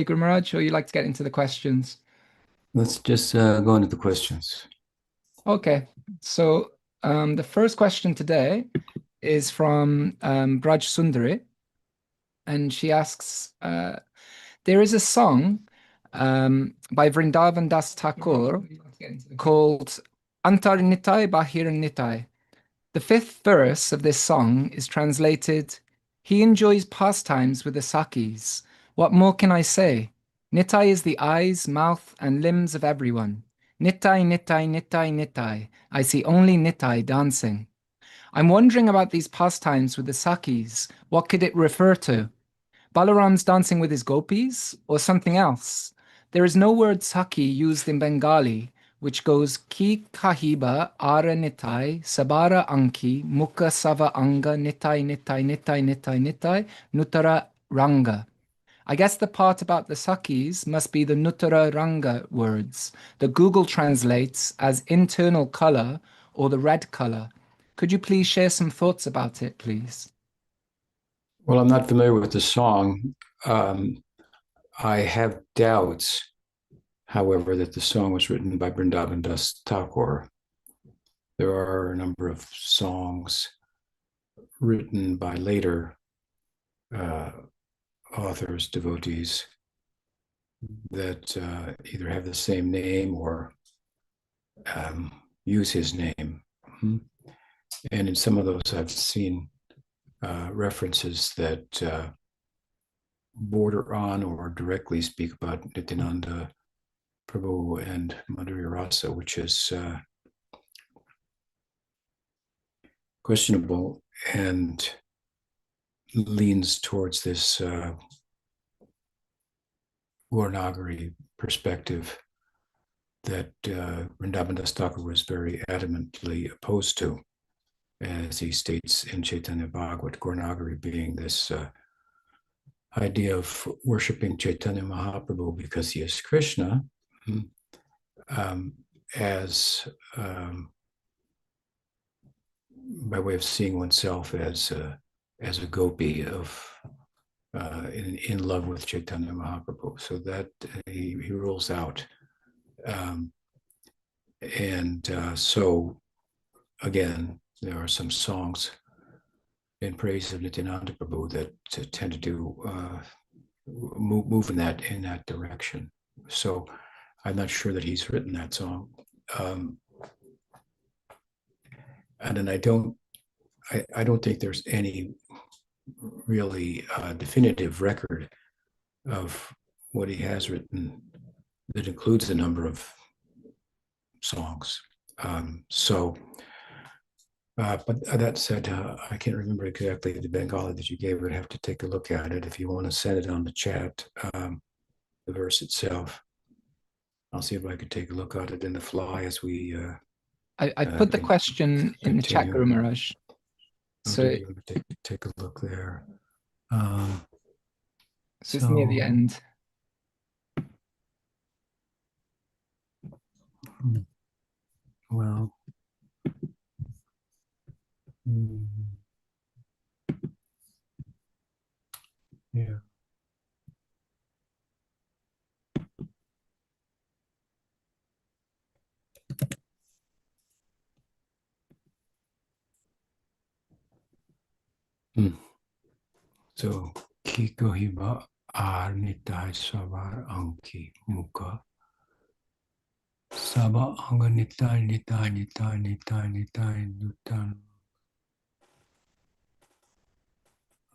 Guru Maharaj, or you like to get into the questions? Let's just go into the questions. Okay, so the first question today is from Braj Sundari, and she asks, there is a song by Vrindavan Das Thakur called Antar Nitai Bahir Nitai. The fifth verse of this song is translated, he enjoys pastimes with the sakhis. What more can I say? Nitai is the eyes, mouth, and limbs of everyone. Nitai, Nitai, Nitai, Nitai. I see only Nitai dancing. I'm wondering about these pastimes with the sakhis. What could it refer to? Balaram's dancing with his gopis or something else? There is no word Sakhi used in Bengali, which goes ki kahiba ara nitai sabara anki mukha sava anga nitai nitai nitai nitai nitai nutara ranga. I guess the part about the Sakhis must be the Nutara Ranga words that Google translates as internal color or the red color. Could you please share some thoughts about it, please? Well, I'm not familiar with the song. I have doubts, however, that the song was written by Vrindavan Das Thakura. There are a number of songs written by later authors, devotees, that either have the same name or use his name. And in some of those, I've seen references that border on or directly speak about Nityananda Prabhu and Madhurya Rasa, which is questionable and leans towards this Gaurnagari perspective that Vrindavan Das Thakura was very adamantly opposed to, as he states in Chaitanya Bhagavat, Gaurnagari being this idea of worshiping Chaitanya Mahaprabhu because he is Krishna, as by way of seeing oneself as a gopi of in love with Chaitanya Mahaprabhu. So that he rules out, so again, there are some songs in praise of Nityananda Prabhu that tend to do move in that direction. So I'm not sure that he's written that song, and then I don't think there's any really definitive record of what he has written that includes a number of songs. But that said, I can't remember exactly the Bengali that you gave. I'd have to take a look at it. If you want to send it on the chat, the verse itself, I'll see if I could take a look at it in the fly as we. I put the question in the chat, Guru Maharaj. So take a look there. So it's near the end. Well. Yeah. So Kiko Hiba Ar Nitai Savar Anki Muka Saba Anga Nitai Nitai Nitai Nitai Nitai Nutan.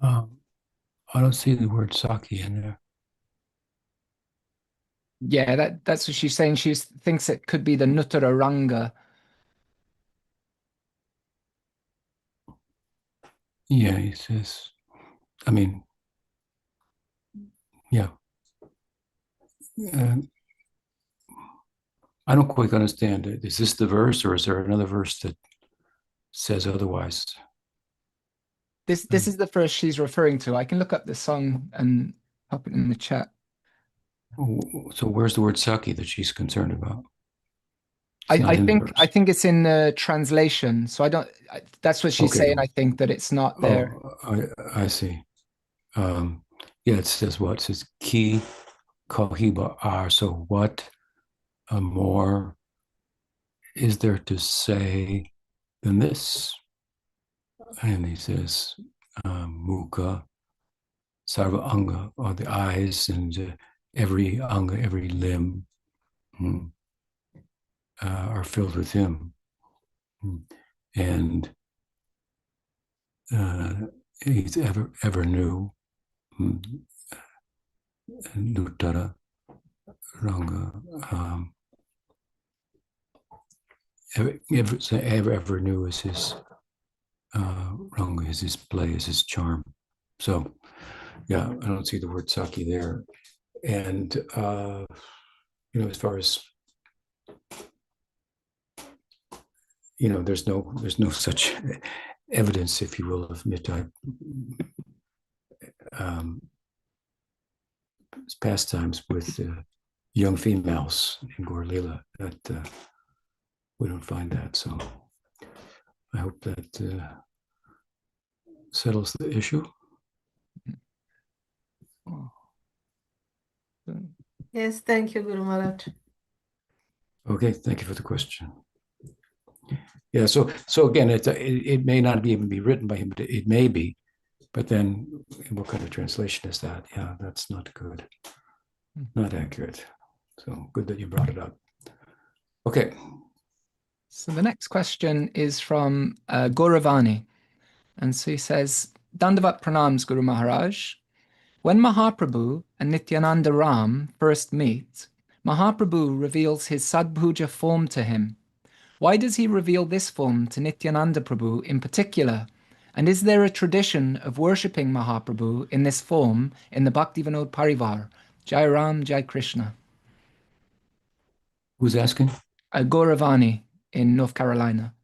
I don't see the word Saki in there. Yeah, that's what she's saying. She thinks it could be the Nuttara Ranga. Yeah, he says, I mean, yeah. I don't quite understand. Is this the verse, or is there another verse that says otherwise? This is the verse she's referring to. I can look up the song and pop it in the chat. So where's the word Saki that she's concerned about? I think it's in the translation. So I don't. That's what she's saying. I think that it's not there. I see. Yeah, it says what? It says ki Kohiba are. So what more is there to say than this? And he says, Mukha, Sarva Anga, are the eyes, and every Anga, every limb are filled with him. And he's ever new, Nuttara Ranga, ever new is his Ranga, is his play, is his charm. So, yeah, I don't see the word Saki there. And, as far as, there's no such evidence, if you will, of Nitai pastimes with young females in Gaur Lila. That we don't find that. So I hope that settles the issue. Yes, thank you, Guru Maharaj. Okay, thank you for the question. Yeah, so again, it may not even be written by him, but it may be. But then, what kind of translation is that? Yeah, that's not good, not accurate. So good that you brought it up. Okay. So the next question is from Gauravani. And so he says, Dandavat Pranams, Guru Maharaj. When Mahaprabhu and Nityananda Ram first meet, Mahaprabhu reveals his Sadbhuja form to him. Why does he reveal this form to Nityananda Prabhu in particular? And is there a tradition of worshipping Mahaprabhu in this form in the Bhaktivinoda Parivar? Jai Ram, Jai Krishna. Who's asking? Gauravani in North Carolina.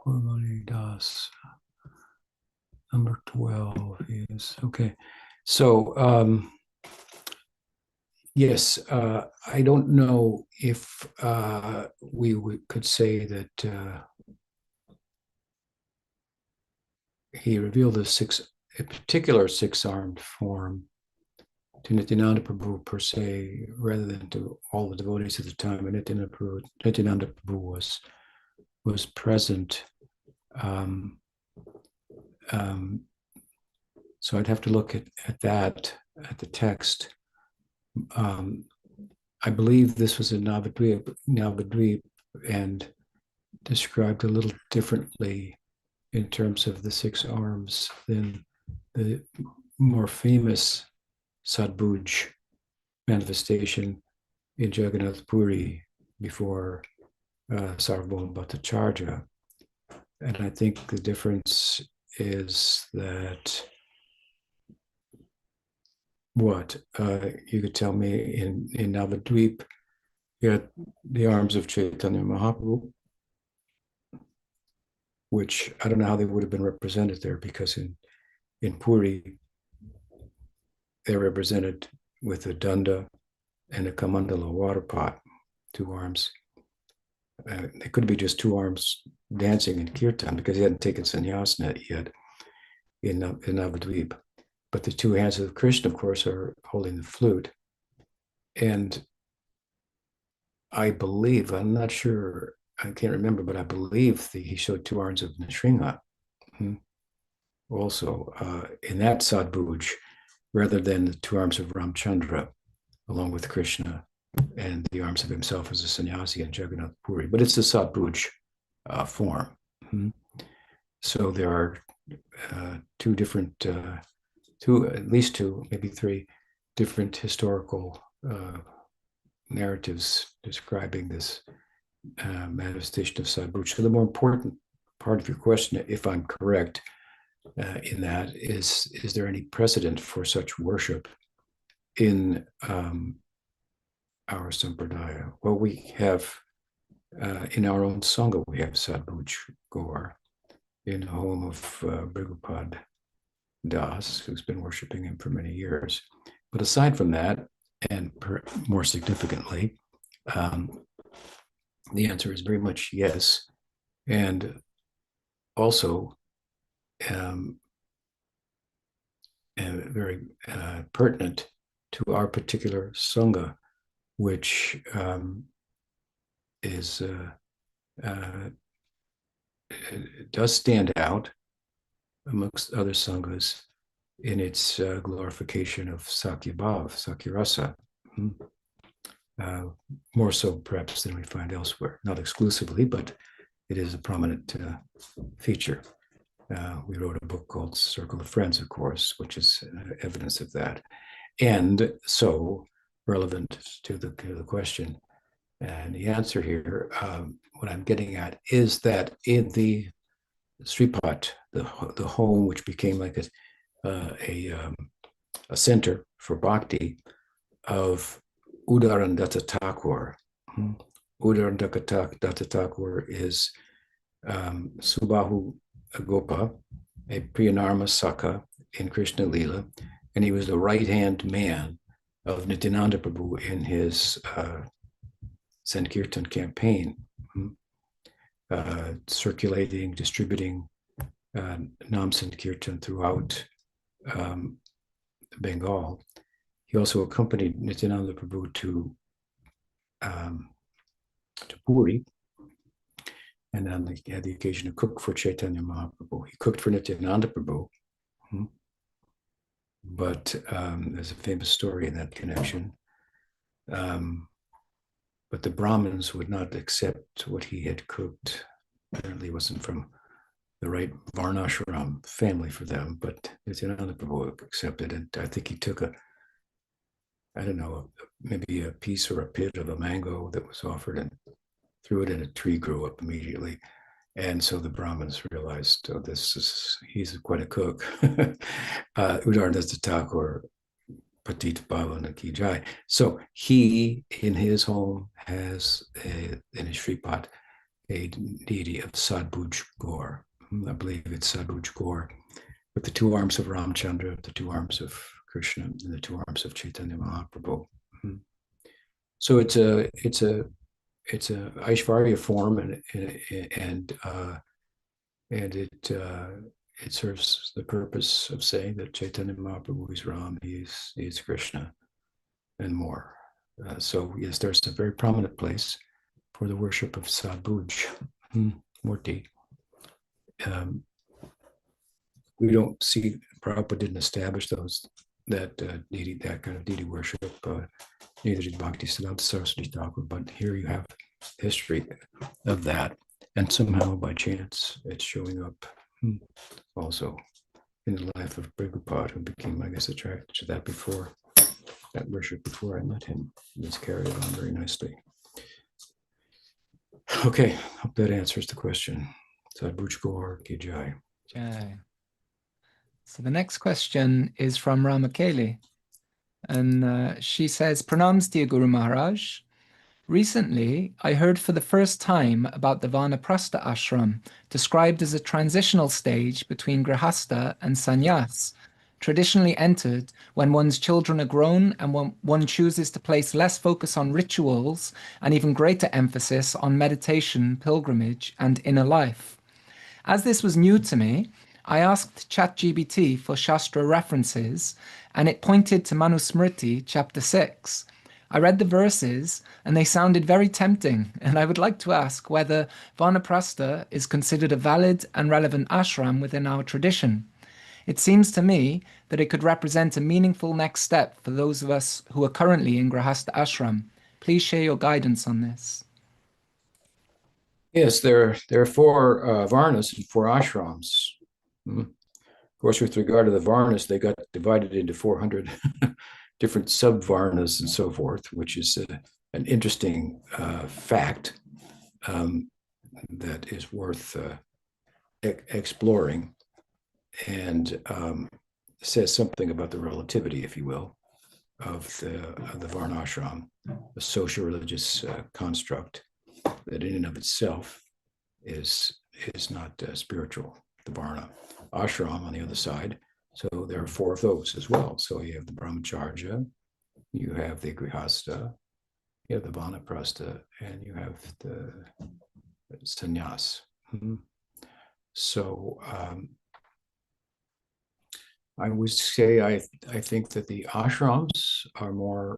Gauravani Das. Number 12 is, okay. So, yes, I don't know if we could say that he revealed a particular six-armed form to Nityananda Prabhu per se, rather than to all the devotees at the time. And Nityananda Prabhu was present. So I'd have to look at that, at the text. I believe this was in Navadvip, and described a little differently in terms of the six arms than the more famous Sadbhuj manifestation in Jagannath Puri before Sarvabhauma Bhattacharya. And I think the difference is that you could tell me in Navadvip, you had the arms of Chaitanya Mahaprabhu, which I don't know how they would have been represented there, because in Puri, they're represented with a danda and a kamandala water pot, two arms. They could be just two arms dancing in kirtan, because he hadn't taken sannyasana yet in Navadvip. But the two hands of Krishna, of course, are holding the flute. And I believe, I'm not sure, I can't remember, but I believe he showed two arms of Nrisingha also in that Sadbhuj, rather than the two arms of Ramchandra, along with Krishna, and the arms of himself as a sannyasi in Jagannath Puri. But it's the Sadbhuj form. So there are two different, at least two, maybe three different historical narratives describing this manifestation of Sadbhuj. So the more important part of your question, if I'm correct in that, is there any precedent for such worship in our sampradaya? Well, we have in our own sangha, we have Sadbhuj Gaur in the home of Brigupad Das, who's been worshiping him for many years. But aside from that, and more significantly, the answer is very much yes. And also, very pertinent to our particular Sangha, which is does stand out amongst other Sanghas in its glorification of Sakyabhav, Sakyarasa. More so perhaps than we find elsewhere, not exclusively, but it is a prominent feature. We wrote a book called Circle of Friends, of course, which is evidence of that. And so relevant to the question and the answer here, what I'm getting at is that in the Sripat, the home which became like a center for bhakti of Udarandata Thakur. Udarandata Thakur is Subahu Gopa, a Priyanarma Sakha in Krishna Lila, and he was the right-hand man of Nityananda Prabhu in his Sankirtan campaign, circulating, distributing Nam Sankirtan throughout Bengal. He also accompanied Nityananda Prabhu to Puri, and then he had the occasion to cook for Chaitanya Mahaprabhu. He cooked for Nityananda Prabhu, but there's a famous story in that connection. But the Brahmins would not accept what he had cooked. Apparently, it wasn't from the right Varnashram family for them, but Nityananda Prabhu accepted it. I think he took maybe a piece or a pit of a mango that was offered and threw it in a tree, grew up immediately. And so the Brahmins realized, oh, he's quite a cook. Udarandata Thakur, Patit Bhavana Ki Jai. So he, in his home, has, in his Sripat, a deity of Sadbhuja Gaur. I believe it's Sadbhuja Gaur, with the two arms of Ramchandra, the two arms of Krishna, and the two arms of Chaitanya Mahaprabhu. So it's a Aishvarya form, and it serves the purpose of saying that Chaitanya Mahaprabhu is Ram, he is Krishna, and more. So yes, there's a very prominent place for the worship of Sadbhuj Murti. We don't see, Prabhupada didn't establish that kind of deity worship. Neither did Bhaktisiddhanta Saraswati Thakur, but here you have history of that, and somehow by chance it's showing up also in the life of Prabhupada, who became, I guess, attracted to that worship before I met him. It's carried on very nicely. Okay, hope that answers the question. Sadbhuj Gaur Ki Jai. Jai. So the next question is from Ramakeli, and she says, Pranams, dear Guru Maharaj. Recently, I heard for the first time about the Vanaprastha ashram, described as a transitional stage between Grihastha and Sannyas, traditionally entered when one's children are grown and one chooses to place less focus on rituals and even greater emphasis on meditation, pilgrimage, and inner life. As this was new to me, I asked ChatGPT for Shastra references, and it pointed to Manusmriti, chapter 6. I read the verses, and they sounded very tempting, and I would like to ask whether Vanaprastha is considered a valid and relevant ashram within our tradition. It seems to me that it could represent a meaningful next step for those of us who are currently in Grihastha ashram. Please share your guidance on this. Yes, there are four varnas and four ashrams. Of course, with regard to the varnas, they got divided into 400 different sub-varnas and so forth, which is an interesting fact that is worth exploring, and says something about the relativity, if you will, of the varnashram, a social religious construct that in and of itself is not spiritual. The varna ashram on the other side. So there are four of those as well. So you have the brahmacharya, you have the grihastha, you have the vanaprastha, and you have the sannyas. So I would say I think that the ashrams are more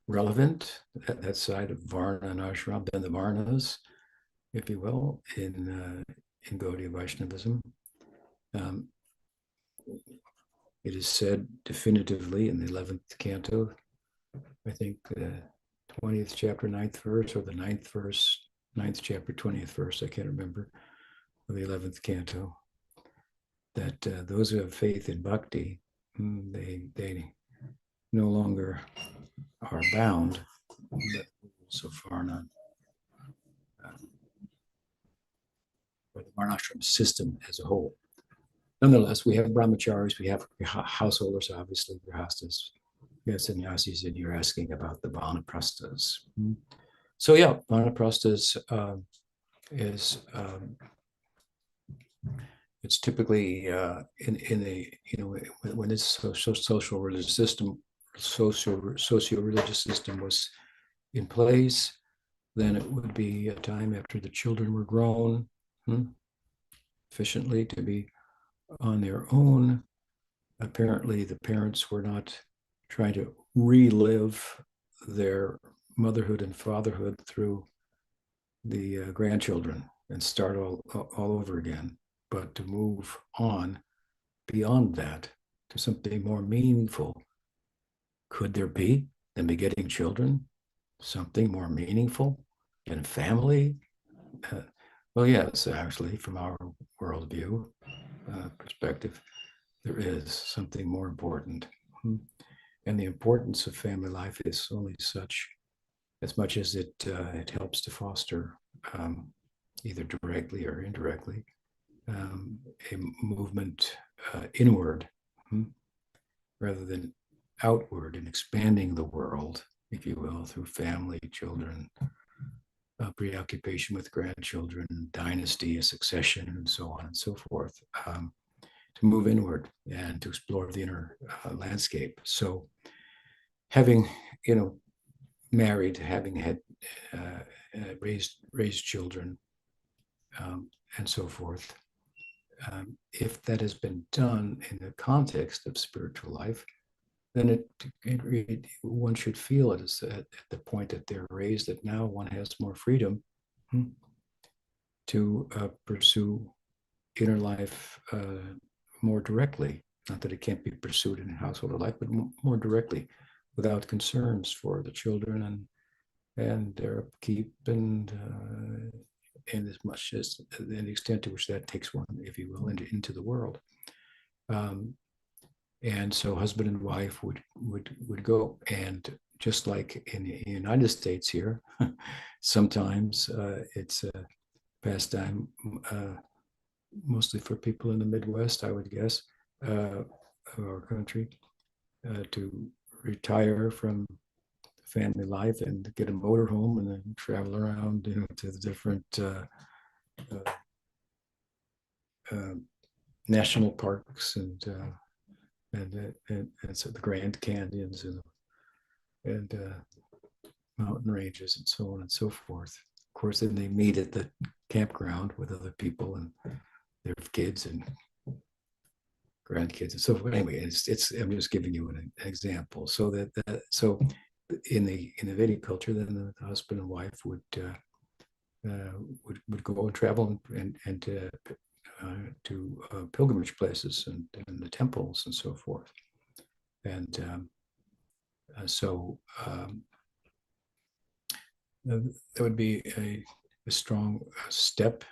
relevant, that side of Varna and ashram, than the Varnas, if you will, in Gaudiya Vaishnavism. It is said definitively in the 11th canto, I think the 20th chapter, 9th verse, or the 9th verse, 9th chapter, 20th verse, I can't remember, of the 11th canto, that those who have faith in bhakti, they no longer are bound, but so far not. Or the varnashram system as a whole. Nonetheless, we have brahmacharis, we have householders, obviously, grihastas, we have sannyasis, and you're asking about the vanaprasthas. So yeah, vanaprasthas is it's typically in a, you know, when this social religious system, socio-religious system was in place, then it would be a time after the children were grown sufficiently to be on their own. Apparently, the parents were not trying to relive their motherhood and fatherhood through the grandchildren and start all over again, but to move on beyond that to something more meaningful. Could there be, than begetting children, something more meaningful than family? Well, yes, actually, from our worldview perspective, there is something more important. And the importance of family life is only such, as much as it helps to foster, either directly or indirectly, a movement inward rather than outward, and expanding the world, if you will, through family, children, preoccupation with grandchildren, dynasty, succession, and so on and so forth, to move inward and to explore the inner landscape. So having, you know, married, having had raised children, and so forth, if that has been done in the context of spiritual life, then one should feel it is at the point that they're raised, that now one has more freedom to pursue inner life more directly. Not that it can't be pursued in household life, but more directly, without concerns for the children and their upkeep, and as much as the extent to which that takes one, if you will, into the world. And so husband and wife would go, and just like in the United States here, sometimes it's a pastime, mostly for people in the Midwest, I would guess, of our country, to retire from family life and get a motorhome and then travel around, you know, to the different national parks and so the Grand Canyons and mountain ranges and so on and so forth. Of course, then they meet at the campground with other people and their kids and grandkids and so forth. Anyway, it's I'm just giving you an example. So so in the Vedic culture, then the husband and wife would go and travel and to pilgrimage places and the temples and so forth. And so that would be a strong step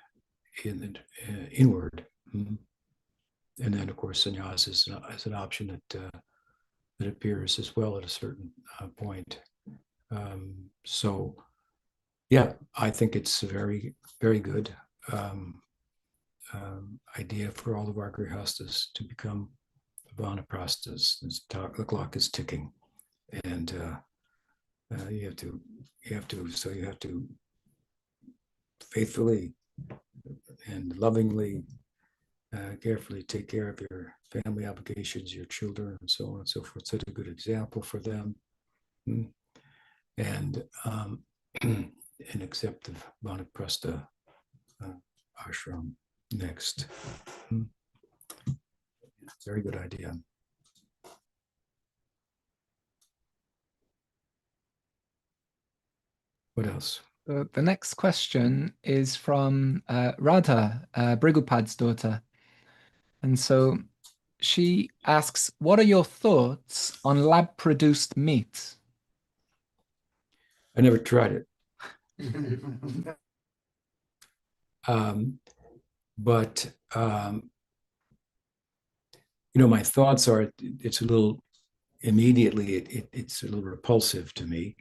inward. And then, of course, sannyas is an option that appears as well at a certain point. So, yeah, I think it's a very, very good idea for all of our grihastas to become vanaprasthas. The clock is ticking, and you have to faithfully and lovingly, carefully take care of your family obligations, your children, and so on and so forth. Set a good example for them, and accept the Vanaprastha ashram next. Very good idea. What else? The next question is from Radha, Brigupad's daughter. And so she asks, what are your thoughts on lab-produced meat? I never tried it. But my thoughts are, it's a little, immediately, it's a little repulsive to me.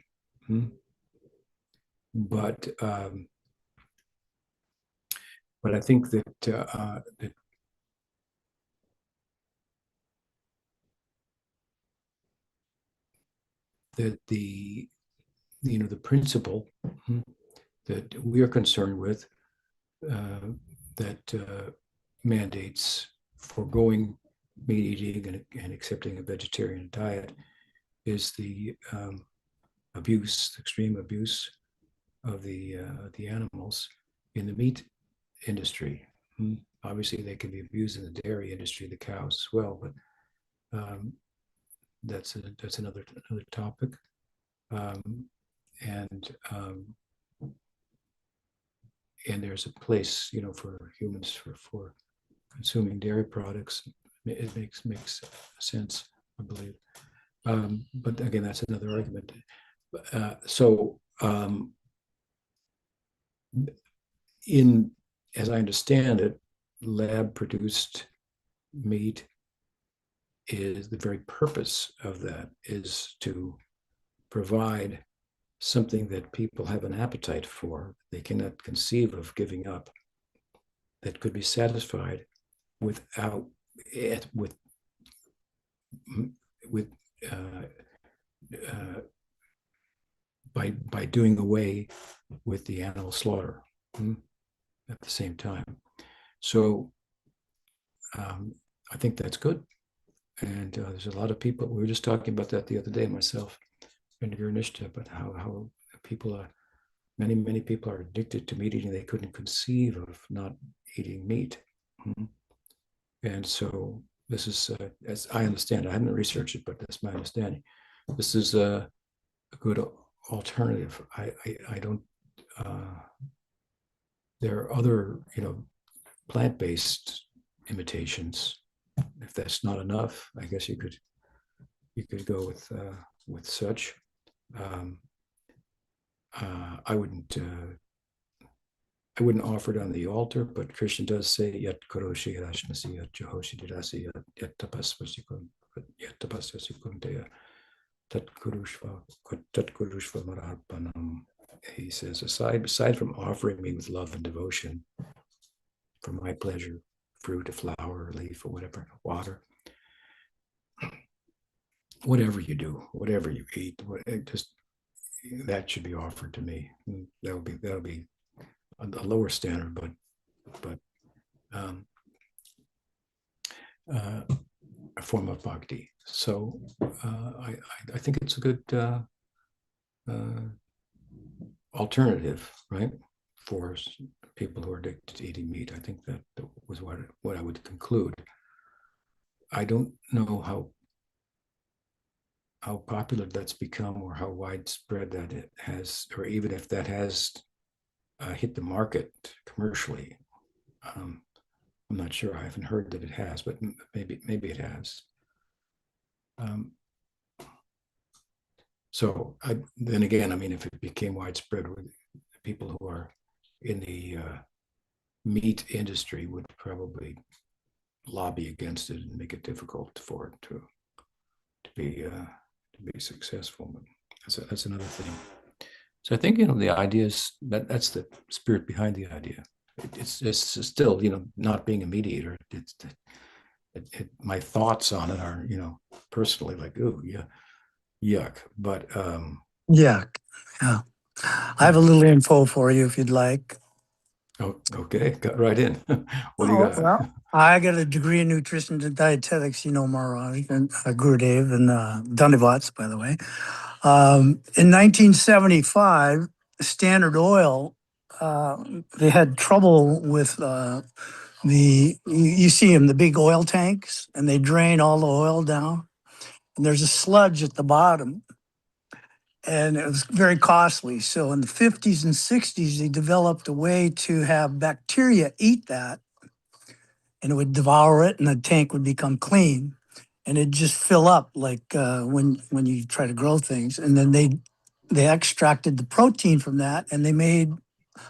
But I think that the principle that we are concerned with, that mandates foregoing meat eating and accepting a vegetarian diet, is the extreme abuse of the animals in the meat industry. Obviously, they can be abused in the dairy industry, the cows as well, but that's another topic. And there's a place, for humans for consuming dairy products. It makes sense, I believe. But again, that's another argument. As I understand it, lab-produced meat is the very purpose of that is to provide something that people have an appetite for, they cannot conceive of giving up, that could be satisfied without it, by doing away with the animal slaughter at the same time. So I think that's good. And there's a lot of people, we were just talking about that the other day, myself and Gurnishta, but how people are, many people are addicted to meat eating. They couldn't conceive of not eating meat. And so this is, as I understand, I haven't researched it, but that's my understanding. This is a good alternative. I don't, there are other, plant-based imitations. If that's not enough, I guess you could go with such. I wouldn't offer it on the altar, but Krishna does say yat karoshi rashmasi yat jahoshi dirasi yat tapasvasi kundeya tat kurushva mararpanam. He says, aside from offering me with love and devotion for my pleasure, fruit, a flower, a leaf, or whatever, water, whatever you do, whatever you eat, just that should be offered to me. That'll be a lower standard, but a form of bhakti. So I think it's a good alternative, right, for people who are addicted to eating meat. I think that was what I would conclude. I don't know how popular that's become or how widespread that it has, or even if that has hit the market commercially. I'm not sure. I haven't heard that it has, but maybe it has. So then again, I mean, if it became widespread, people who are in the meat industry would probably lobby against it and make it difficult for it to be successful. But that's another thing. So I think the idea is that's the spirit behind the idea. It's still not being a mediator. My thoughts on it are personally like, ooh, yeah, yuck. But yuck. Yeah, I have a little info for you if you'd like. Oh, okay, got right in. What do you got? Well, I got a degree in nutrition and dietetics, Maharaj and Gurudev and Dandavats, by the way. In 1975, Standard Oil, they had trouble with you see them, the big oil tanks, and they drain all the oil down. And there's a sludge at the bottom. And it was very costly. So in the 50s and 60s, they developed a way to have bacteria eat that, and it would devour it, and the tank would become clean, and it'd just fill up like when you try to grow things. And then they extracted the protein from that, and they made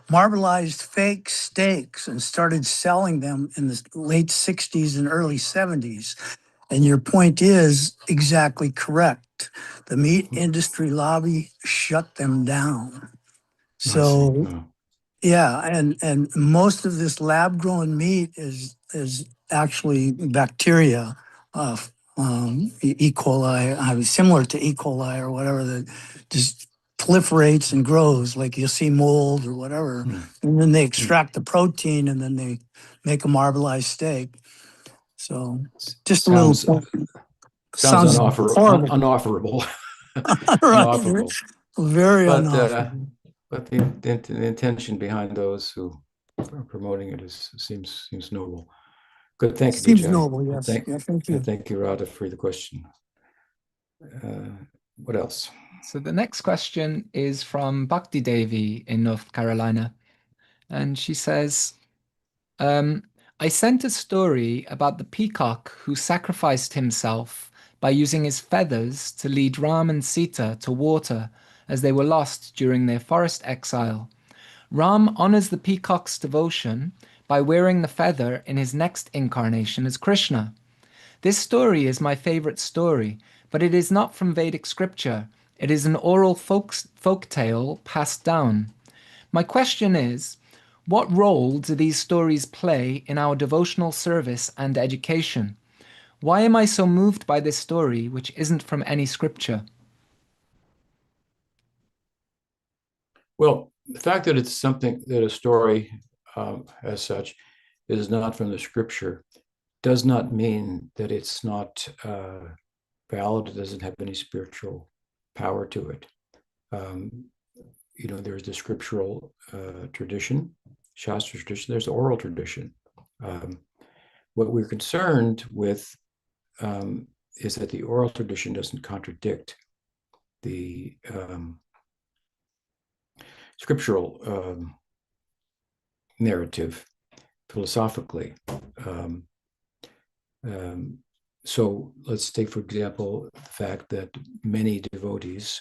marbleized fake steaks and started selling them in the late 60s and early 70s. And your point is exactly correct. The meat industry lobby shut them down. So yeah, and most of this lab grown meat is actually bacteria of E. coli, similar to E. coli or whatever, that just proliferates and grows, like you'll see mold or whatever. And then they extract the protein, and then they make a marbleized steak. So just a little sounds horrible. unofferable. Right. Unofferable. Very unofferable. But the intention behind those who are promoting it seems noble. Good, thank you. Seems Vijay. noble, yes. Thank you. Thank you, Radha, for the question. What else? So the next question is from Bhakti Devi in North Carolina. And she says, I sent a story about the peacock who sacrificed himself by using his feathers to lead Ram and Sita to water as they were lost during their forest exile. Ram honors the peacock's devotion by wearing the feather in his next incarnation as Krishna. This story is my favorite story, but it is not from Vedic scripture. It is an oral folk tale passed down. My question is, what role do these stories play in our devotional service and education? Why am I so moved by this story, which isn't from any scripture? Well, the fact that it's something that a story as such is not from the scripture does not mean that it's not valid. It doesn't have any spiritual power to it. There's the scriptural tradition, Shastra tradition, there's the oral tradition. What we're concerned with is that the oral tradition doesn't contradict the scriptural narrative philosophically. So let's take, for example, the fact that many devotees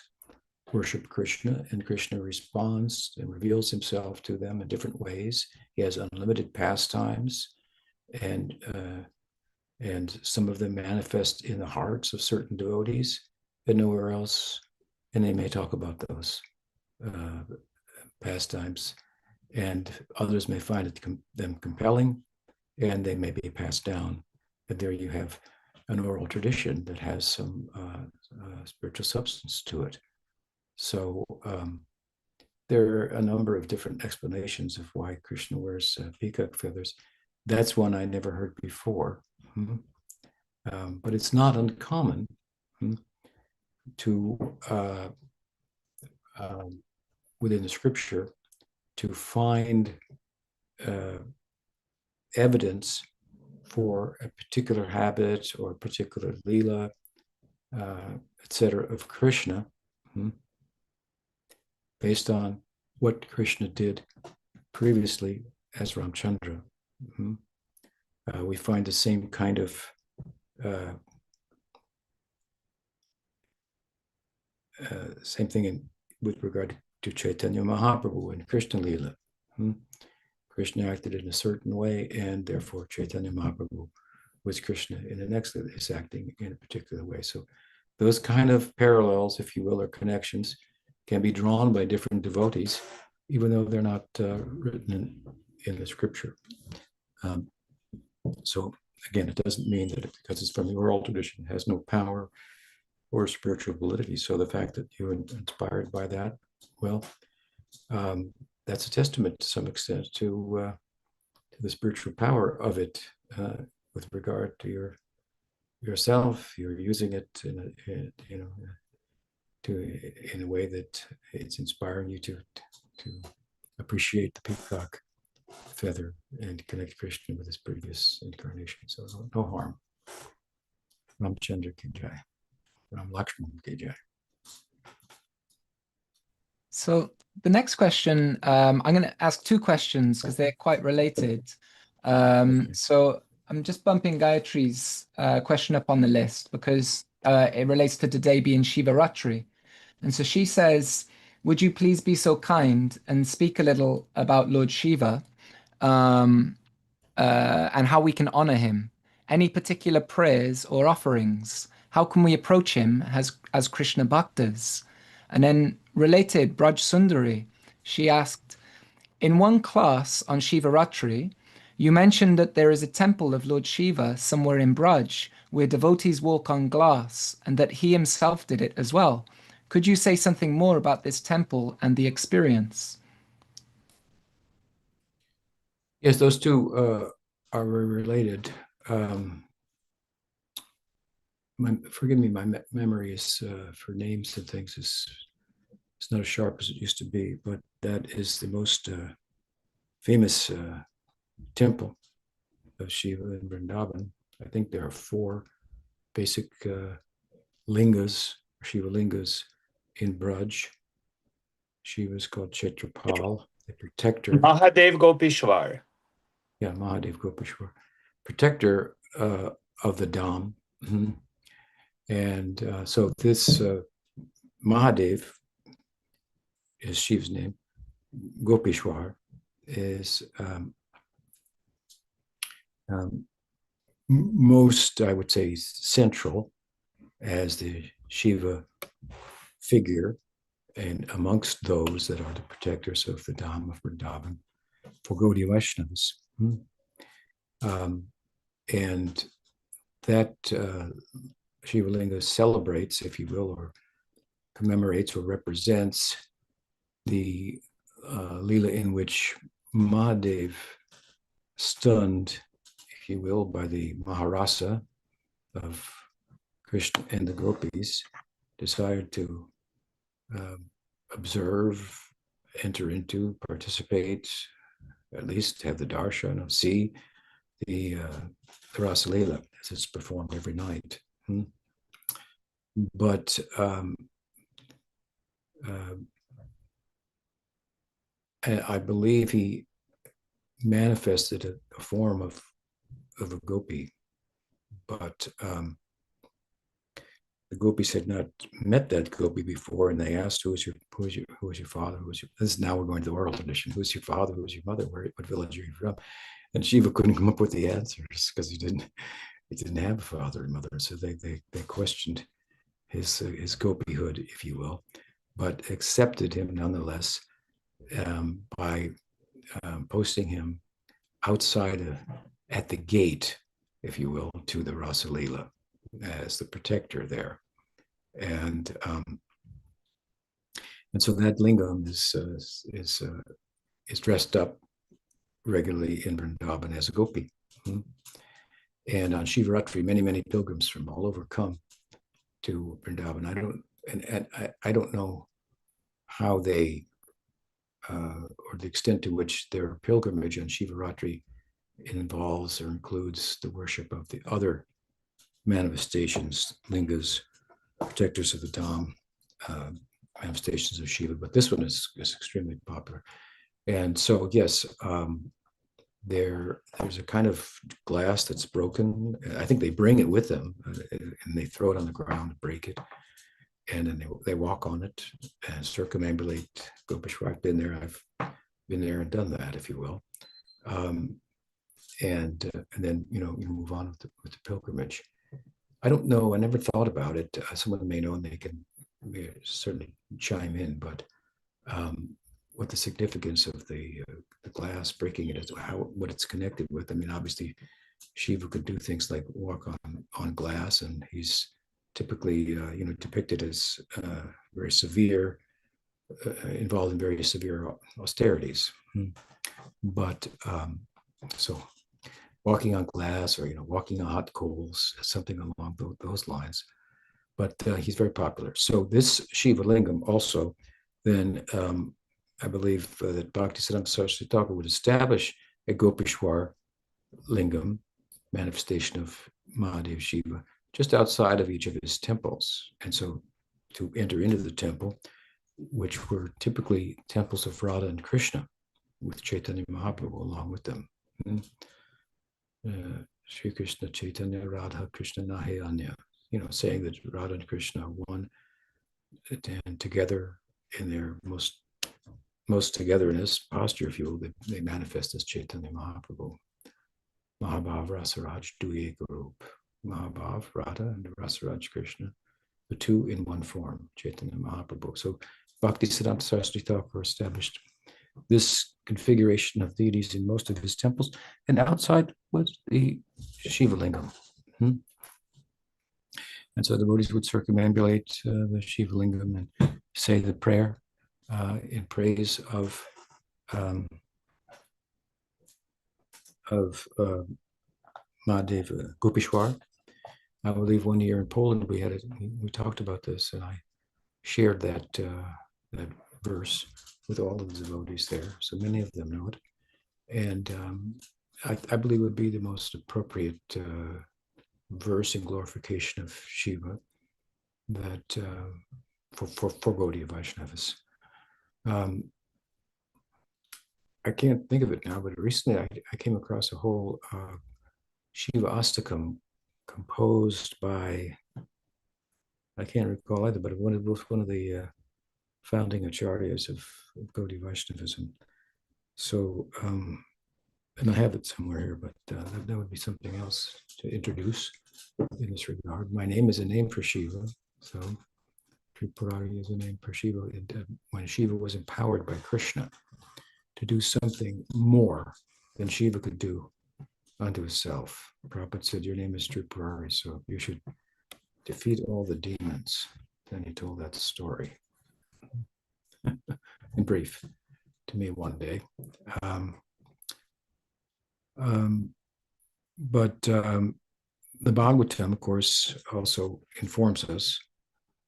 worship Krishna, and Krishna responds and reveals himself to them in different ways. He has unlimited pastimes, and some of them manifest in the hearts of certain devotees and nowhere else. And they may talk about those pastimes, and others may find them compelling, and they may be passed down. And there you have an oral tradition that has some spiritual substance to it. So there are a number of different explanations of why Krishna wears peacock feathers. That's one I never heard before. But it's not uncommon to, within the scripture, to find evidence for a particular habit or a particular lila, etc., of Krishna, based on what Krishna did previously as Ramchandra. We find the same kind of same thing with regard to Chaitanya Mahaprabhu and Krishna Lila. Krishna acted in a certain way, and therefore Chaitanya Mahaprabhu was Krishna in the next is acting in a particular way. So those kind of parallels, if you will, or connections, can be drawn by different devotees, even though they're not written in the scripture. So again, it doesn't mean that because it's from the oral tradition, it has no power or spiritual validity. So the fact that you're inspired by that, well, that's a testament to some extent to the spiritual power of it with regard to yourself. You're using it in a way that it's inspiring you to appreciate the peacock feather and connect Krishna with his previous incarnation. So no harm. Ramchandra ki jai. Ram Lakshman ki jai. So the next question, I'm going to ask two questions because they're quite related. So I'm just bumping Gayatri's question up on the list because it relates to today being Siva-ratri. And so she says, would you please be so kind and speak a little about Lord Shiva and how we can honor him? Any particular prayers or offerings? How can we approach him as Krishna-bhaktas? And then related, Braj Sundari, she asked, in one class on Siva-ratri, you mentioned that there is a temple of Lord Shiva somewhere in Braj where devotees walk on glass and that he himself did it as well. Could you say something more about this temple and the experience? Yes, those two are related. Forgive me, my memory is for names and things is not as sharp as it used to be, but that is the most famous temple of Shiva in Vrindavan. I think there are 4 basic lingas, Shiva lingas in Braj. Shiva is called Kshetrapal, the protector. Mahadev Gopisvara. Yeah, Mahadev Gopisvara, protector of the Dham. Mm-hmm. And so this Mahadev is Shiva's name. Gopishwar is most, I would say, central as the Shiva figure, and amongst those that are the protectors of the Dham of Vrindavan for Gaudiya Vaishnavas. And that Shiva Linga celebrates, if you will, or commemorates or represents the Leela in which Mahadev, stunned, if you will, by the Maharasa of Krishna and the Gopis, desired to observe, enter into, participate, at least have the darshan, see the Rasa Leela as it's performed every night. But I believe he manifested a form of a gopi, but the gopis had not met that gopi before, and they asked, "Who is your father? This is now we're going to the oral tradition. Who's your father? Who's your mother? What village are you from?" And Shiva couldn't come up with the answers because he didn't have a father and mother. So they questioned his gopihood, if you will, but accepted him nonetheless by posting him outside at the gate, if you will, to the Rasa Leela as the protector there. And so that lingam is dressed up regularly in Vrindavan as a gopi. And on Siva-ratri, many pilgrims from all over come to Vrindavan. I don't know how they or the extent to which their pilgrimage on Siva-ratri involves or includes the worship of the other manifestations, lingas, protectors of the Dham, manifestations of Shiva, but this one is extremely popular. And so, yes, there's a kind of glass that's broken. I think they bring it with them, and they throw it on the ground, break it, and then they walk on it and circumambulate Gopishwar. I've been there and done that, if you will. And then you move on with the pilgrimage. I don't know. I never thought about it. Someone may know, and they can certainly chime in. But what the significance of the glass breaking it is, what it's connected with. I mean, obviously, Shiva could do things like walk on glass, and he's typically depicted as very severe, involved in very severe austerities. But so walking on glass or walking on hot coals, something along those lines. But he's very popular. So this Shiva Lingam also then I believe that Bhaktisiddhanta Saraswati Thakur would establish a Gopishwar lingam, manifestation of Mahadev Shiva, just outside of each of his temples. And so to enter into the temple, which were typically temples of Radha and Krishna, with Chaitanya Mahaprabhu along with them. Sri Krishna Chaitanya Radha Krishna Nahe Anya, saying that Radha and Krishna are one, and together in their most togetherness posture, if you will, they manifest as Chaitanya Mahaprabhu. Mahabhav Rasaraj Duye Garup. Mahabhav Radha and Rasaraj Krishna, the two in one form, Chaitanya Mahaprabhu. So Bhaktisiddhanta Saraswati Thakur established this configuration of deities in most of his temples, and outside was the Shiva lingam. And so the devotees would circumambulate the Shiva lingam and say the prayer in praise of Mahadeva Gopishwar. I believe one year in Poland we talked about this, and I shared that verse with all of the devotees there. So many of them know it, and I believe it would be the most appropriate verse in glorification of Shiva that for Gaudiya Vaishnavas. I can't think of it now, but recently I came across a whole Shiva Astakam composed by, I can't recall either, but one of the founding acharyas of Gaudiya Vaishnavism. So, and I have it somewhere here, but that would be something else to introduce in this regard. My name is a name for Shiva, so Tripurari is a name for Shiva. When Shiva was empowered by Krishna to do something more than Shiva could do unto himself, Prabhupada said, your name is Tripurari, so you should defeat all the demons. Then he told that story in brief to me one day. But the Bhagavatam, of course, also informs us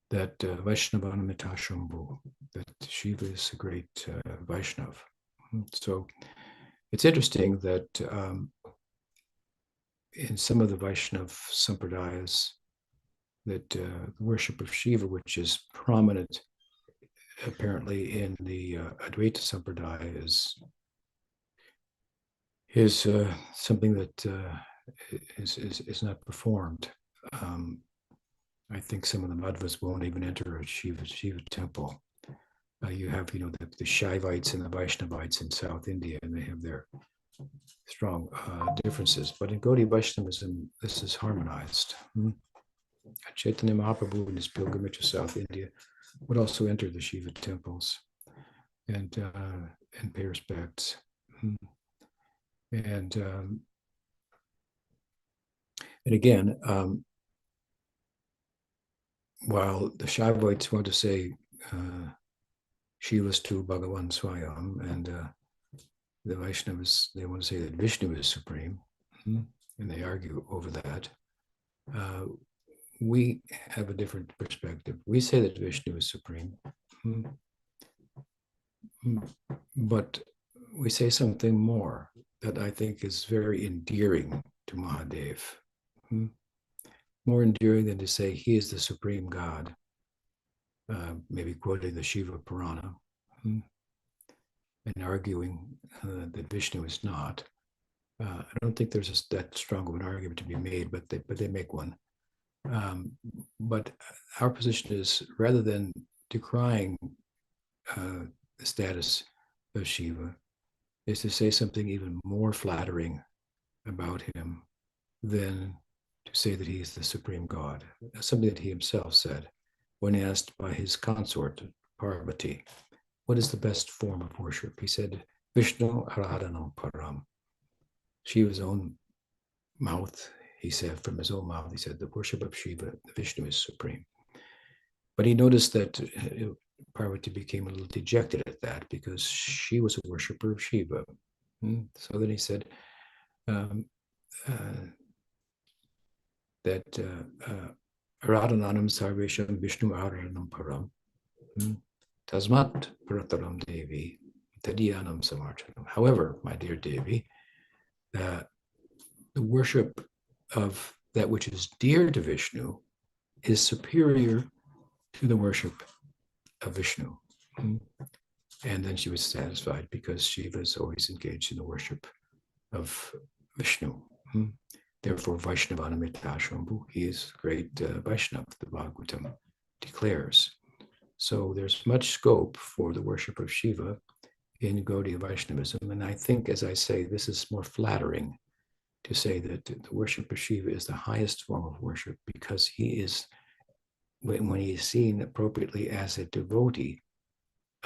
that Vaishnavanamita Shambhu, that Shiva is a great Vaishnav. So it's interesting that in some of the Vaishnav sampradayas, that the worship of Shiva, which is prominent apparently in the Advaita sampradaya, is something that is not performed. I think some of the Madhvas won't even enter a Shiva temple. You have, the Shaivites and the Vaishnavites in South India, and they have their strong differences. But in Gaudiya Vaishnavism, this is harmonized. Chaitanya Mahaprabhu in his pilgrimage to South India would also enter the Shiva temples and pay respects. And again, while the Shaivites want to say Shiva's to Bhagavan Swayam, and the Vaishnavas, they want to say that Vishnu is supreme, and they argue over that. We have a different perspective. We say that Vishnu is supreme, but we say something more that I think is very endearing to Mahadev. More endearing than to say he is the supreme God, maybe quoting the Shiva Purana, and arguing that Vishnu is not. I don't think there's that strong of an argument to be made, but they make one. But our position is, rather than decrying the status of Shiva, is to say something even more flattering about him than to say that he is the supreme God. Something that he himself said when asked by his consort, Parvati, what is the best form of worship? He said, Vishnu Aradhanam Param. Shiva's own mouth, he said, from his own mouth, he said, the worship of Shiva, Vishnu is supreme. But he noticed that Parvati became a little dejected at that because she was a worshiper of Shiva. So then he said that Aradhananam Sarvesham Vishnu Aradhanam Param Tasmat Prataram Devi Tadiyanam Samarchanam. However, my dear Devi, the worship of that which is dear to Vishnu is superior to the worship of Vishnu. And then she was satisfied because Shiva is always engaged in the worship of Vishnu. Therefore, Vaishnavanamita Shambhu, he is great Vaishnava, the Bhagavatam declares. So there's much scope for the worship of Shiva in Gaudiya Vaishnavism. And I think, as I say, this is more flattering to say that the worship of Shiva is the highest form of worship because he is, when he is seen appropriately as a devotee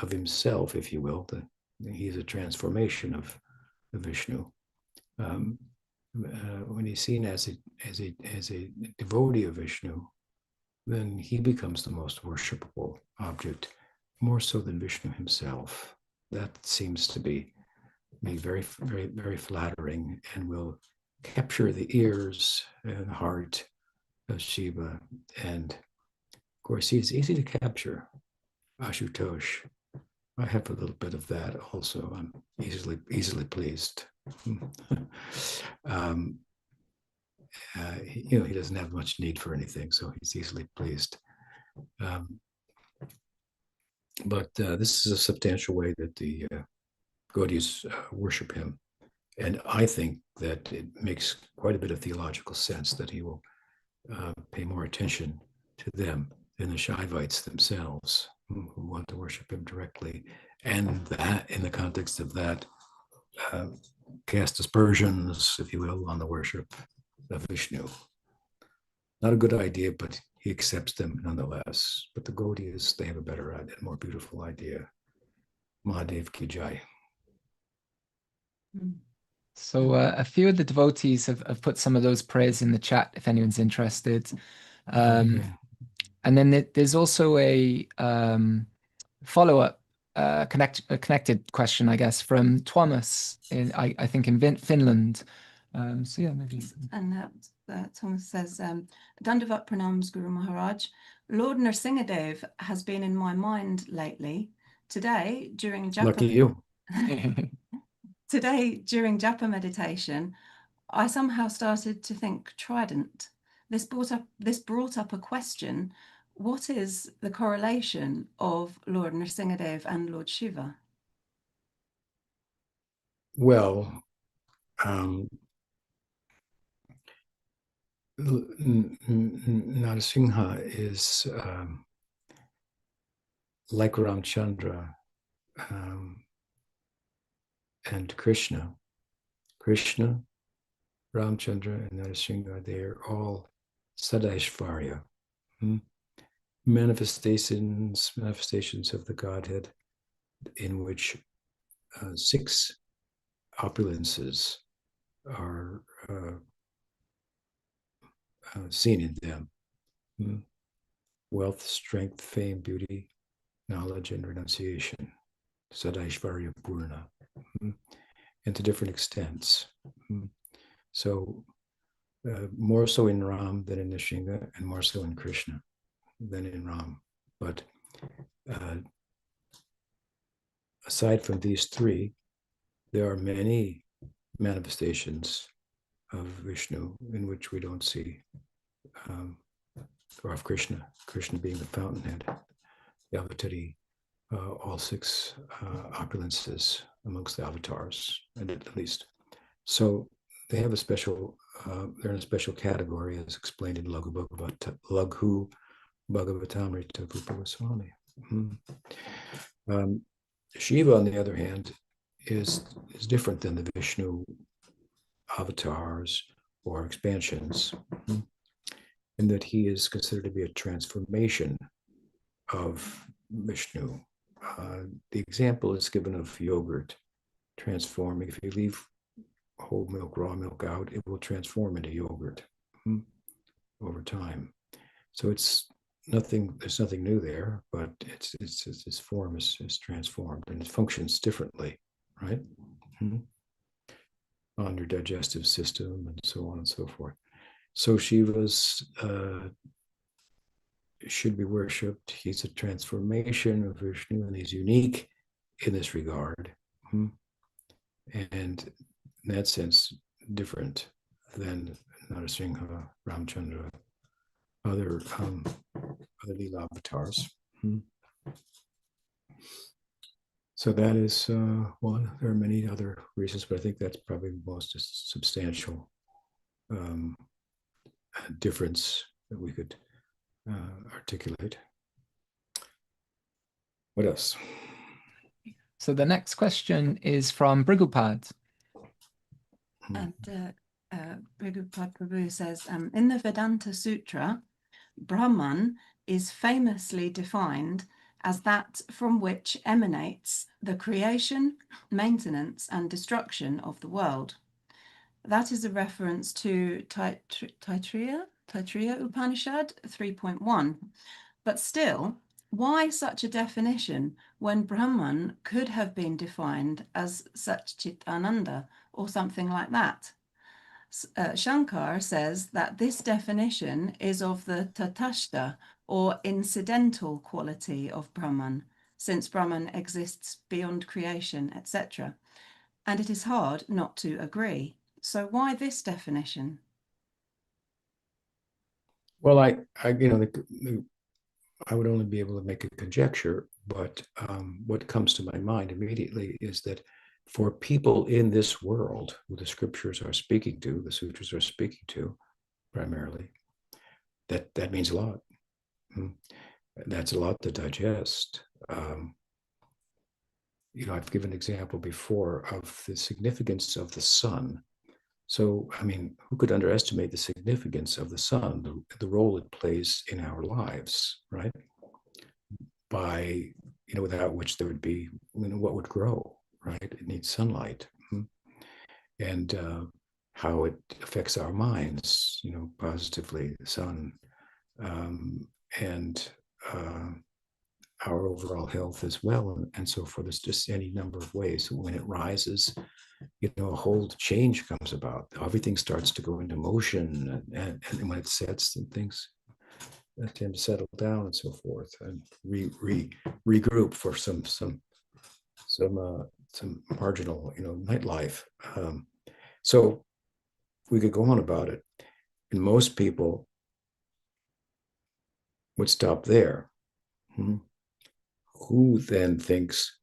of himself, if you will, he's a transformation of Vishnu. When he's seen as a devotee of Vishnu, then he becomes the most worshipable object, more so than Vishnu himself. That seems to be very, very, very flattering and will capture the ears and heart of Shiva. And of course, he's easy to capture. Ashutosh. I have a little bit of that also. I'm easily pleased. He doesn't have much need for anything, so he's easily pleased. But this is a substantial way that the Gaudiyas worship him. And I think that it makes quite a bit of theological sense that he will pay more attention to them than the Shaivites themselves, who want to worship him directly. And that, in the context of that, cast aspersions, if you will, on the worship of Vishnu. Not a good idea, but he accepts them nonetheless. But the Gaudiyas, they have a better and more beautiful idea. Mahadev ki jai. So a few of the devotees have put some of those prayers in the chat if anyone's interested. Okay. And then there's also a follow-up connected question, I guess, from Thomas, I think in Finland. So yeah, maybe. And Thomas says, Dandavat Pranams, Guru Maharaj. Lord Nrisinghadev has been in my mind lately. Today, during Japa, Lucky you. Today, during Japa meditation, I somehow started to think trident. This brought up a question. What is the correlation of Lord Nrisinghadev and Lord Shiva? Well, Nrisingha is like Ramchandra and Krishna. Krishna, Ramchandra, and Nrisingha, they are all Sadaishvarya, manifestations of the Godhead, in which 6 opulences are seen in them. Wealth, strength, fame, beauty, knowledge, and renunciation. Sadaishvarya Purna. And to different extents. So more so in Ram than in Nrisingha, and more so in Krishna than in Ram. But aside from these 3, there are many manifestations of Vishnu in which we don't see, or of Krishna being the fountainhead, the avatari, all 6 opulences amongst the avatars, at least. So they have a special, they're in a special category as explained in Laghu Bhagavatamrita Rupa Goswami. Shiva, on the other hand, is different than the Vishnu avatars or expansions, in that he is considered to be a transformation of Vishnu. The example is given of yogurt transforming. If you leave whole milk, raw milk out, it will transform into yogurt over time. So it's nothing, there's nothing new there, but its form is transformed and it functions differently, right? On your digestive system and so on and so forth. So Shiva's should be worshipped. He's a transformation of Vishnu, and he's unique in this regard And in that sense, different than Nrisingha, Ramchandra, other Leela avatars. So that is one. There are many other reasons, but I think that's probably the most substantial difference that we could articulate. What else? So the next question is from Brigupad. And Brigupad Prabhu says, in the Vedanta Sutra, Brahman is famously defined as that from which emanates the creation, maintenance, and destruction of the world. That is a reference to Taittiriya Upanishad 3.1. But still, why such a definition when Brahman could have been defined as Satchitananda or something like that? Shankar says that this definition is of the tatashta or incidental quality of Brahman, since Brahman exists beyond creation, etc. And it is hard not to agree. So why this definition? Well, I would only be able to make a conjecture, but what comes to my mind immediately is that for people in this world who the scriptures are speaking to, the sutras are speaking to primarily, that means a lot. That's a lot to digest. I've given an example before of the significance of the sun. So, I mean, who could underestimate the significance of the sun, the role it plays in our lives, right? Without which there would be, what would grow, right? It needs sunlight. And how it affects our minds, positively, the sun, and our overall health as well, and so forth. There's just any number of ways. When it rises, a whole change comes about. Everything starts to go into motion, and when it sets, and things tend to settle down and so forth, and regroup for some marginal, nightlife. So we could go on about it, and most people would stop there. Who then thinks,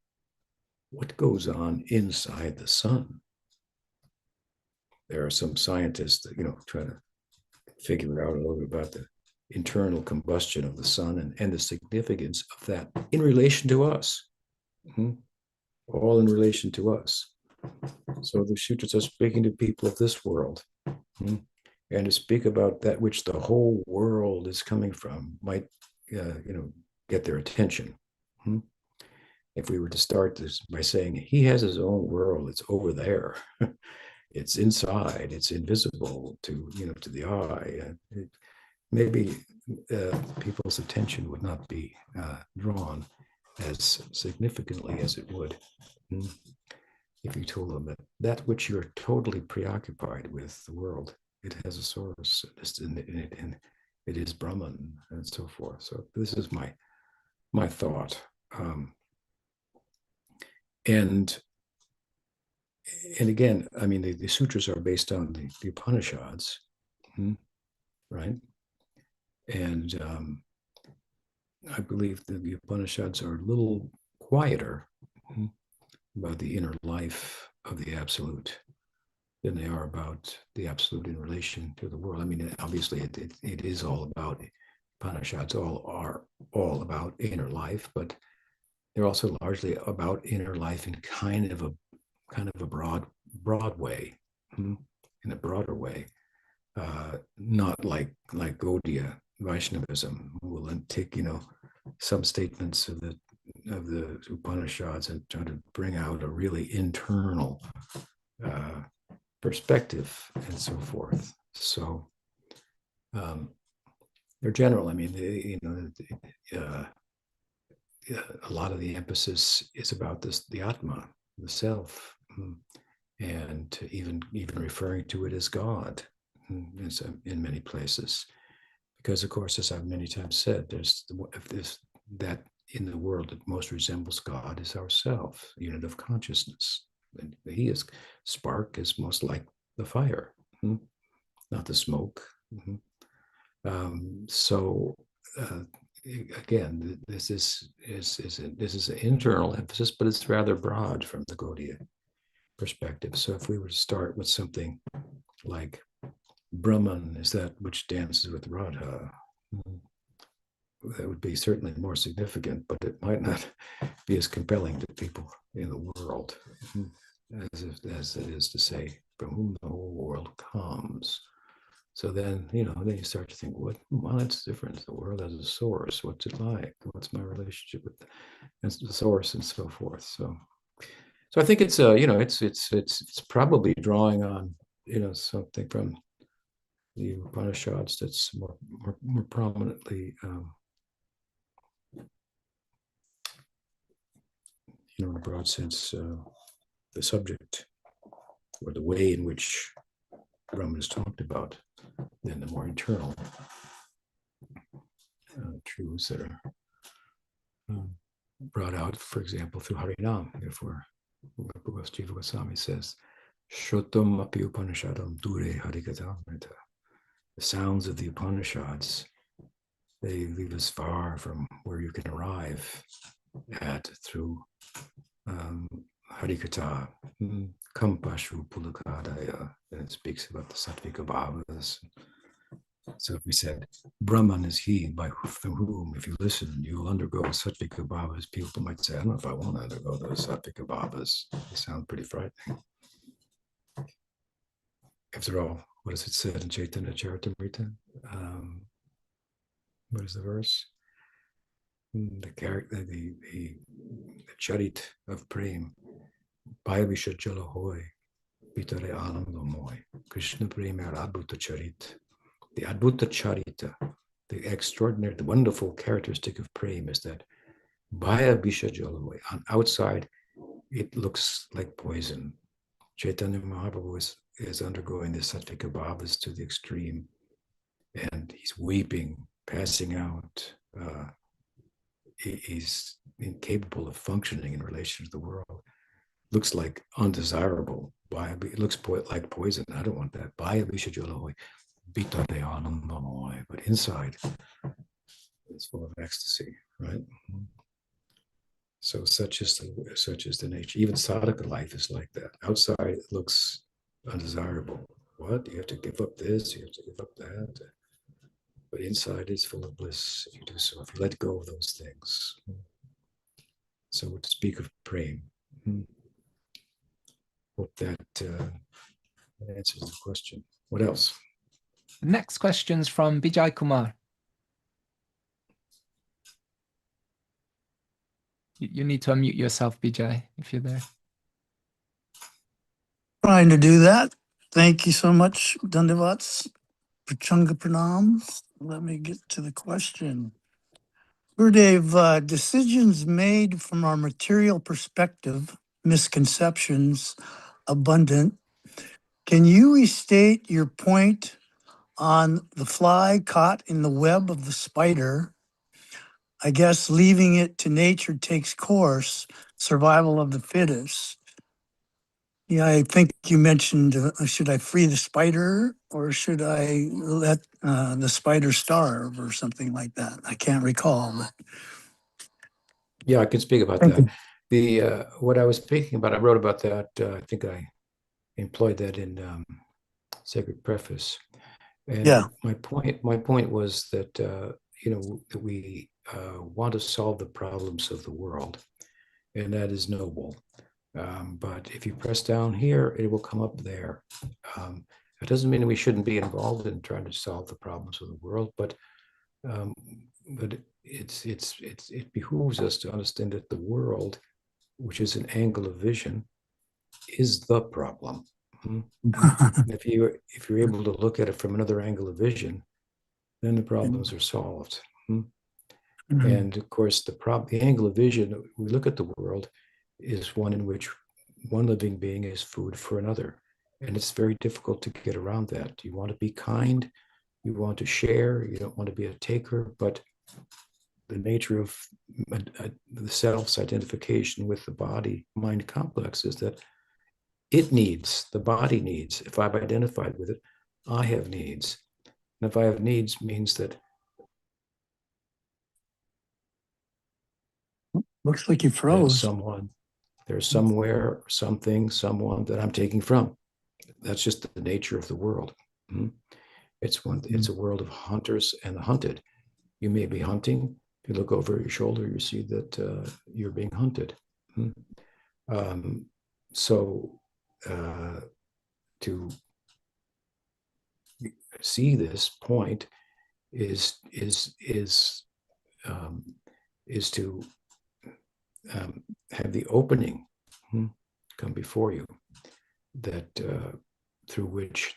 what goes on inside the sun? There are some scientists that, try to figure out a little bit about the internal combustion of the sun and the significance of that in relation to us. All in relation to us. So the sutras are speaking to people of this world. And to speak about that which the whole world is coming from might, get their attention. If we were to start this by saying he has his own world, it's over there, it's inside, it's invisible to the eye, maybe people's attention would not be drawn as significantly as it would if you told them that which you're totally preoccupied with, the world, it has a source in it, and it is Brahman, and so forth. So this is my thought. And again, I mean, the sutras are based on the Upanishads, right? And I believe that the Upanishads are a little quieter about the inner life of the Absolute than they are about the Absolute in relation to the world. I mean, obviously, it is all about, Upanishads are all about inner life, but they're also largely about inner life in kind of a broad way, in a broader way, not like Gaudiya Vaishnavism, who will then take some statements of the Upanishads and try to bring out a really internal perspective and so forth. So they're general. I mean, a lot of the emphasis is about the Atma, the self, and even referring to it as God in many places. Because, of course, as I've many times said, there's that in the world that most resembles God is ourself, unit of consciousness. And he is spark is most like the fire, not the smoke. So again, this is an internal emphasis, but it's rather broad from the Gaudiya perspective. So if we were to start with something like Brahman is that which dances with Radha, that would be certainly more significant, but it might not be as compelling to people in the world as it is to say, from whom the whole world comes. So then, then you start to think, well, that's different. The world has a source. What's it like? What's my relationship with the source and so forth? So I think it's it's probably drawing on, something from the Upanishads that's more prominently, in a broad sense, the subject or the way in which Brahman is talked about than the more internal truths that are brought out, for example, through Harinam. Therefore, Jiva Goswami says, Shrutam api Upanishadam dure harikatam. The sounds of the Upanishads, they leave us far from where you can arrive at through Harikata, Kampashu Pulakadaya, and it speaks about the Sattvika Bhavas. So if we said, Brahman is he by whom, if you listen, you'll undergo Sattvika Bhavas, people might say, I don't know if I want to undergo those Sattvika Bhavas. They sound pretty frightening. After all, what is it said in Chaitanya Charitamrita? What is the verse? The character, the charit of Prem, Bhayavisha Jalahoy, Pitare Anandamoy, Krishna Prema Adbhuta Charit. The Adbhuta Charita, the extraordinary, the wonderful characteristic of Prem is that Bhayavisha Jalahoy, on outside, it looks like poison. Chaitanya Mahaprabhu is undergoing the Sattvika Bhavas to the extreme, and he's weeping, passing out. He's incapable of functioning in relation to the world. Looks like undesirable. It looks like poison. I don't want that. But inside, it's full of ecstasy, right? So such is the nature. Even sadhaka life is like that. Outside, it looks undesirable. What? You have to give up this. You have to give up that. But inside is full of bliss if you do so, if you let go of those things. So to speak of praying, hope that answers the question. What else? The next question's from Vijay Kumar. You need to unmute yourself, Vijay, if you're there. Trying to do that. Thank you so much, Dandavats. Prachanga Pranams. Let me get to the question. Gurudev, decisions made from our material perspective, misconceptions, abundant. Can you restate your point on the fly caught in the web of the spider? I guess leaving it to nature takes course, survival of the fittest. Yeah, I think you mentioned, should I free the spider or should I let the spider starve or something like that? I can't recall. But Yeah, I can speak about that. What I was speaking about, I wrote about that. I think I employed that in Sacred Preface. And yeah, my point was that that we want to solve the problems of the world, and that is noble. But if you press down here, it will come up there. It doesn't mean we shouldn't be involved in trying to solve the problems of the world, but it behooves us to understand that the world, which is an angle of vision, is the problem. If you're able to look at it from another angle of vision, then the problems are solved. And of course, the angle of vision we look at the world is one in which one living being is food for another, and it's very difficult to get around that. You want to be kind, you want to share, you don't want to be a taker, but the nature of the self's identification with the body-mind complex is that it needs, the body needs. If I've identified with it, I have needs. And if I have needs means that Looks like you there's froze. someone, there's somewhere, something, someone that I'm taking from. That's just the nature of the world. It's a world of hunters and the hunted. You may be hunting. If you look over your shoulder, you see that you're being hunted. To see this point is to have the opening come before you, that through which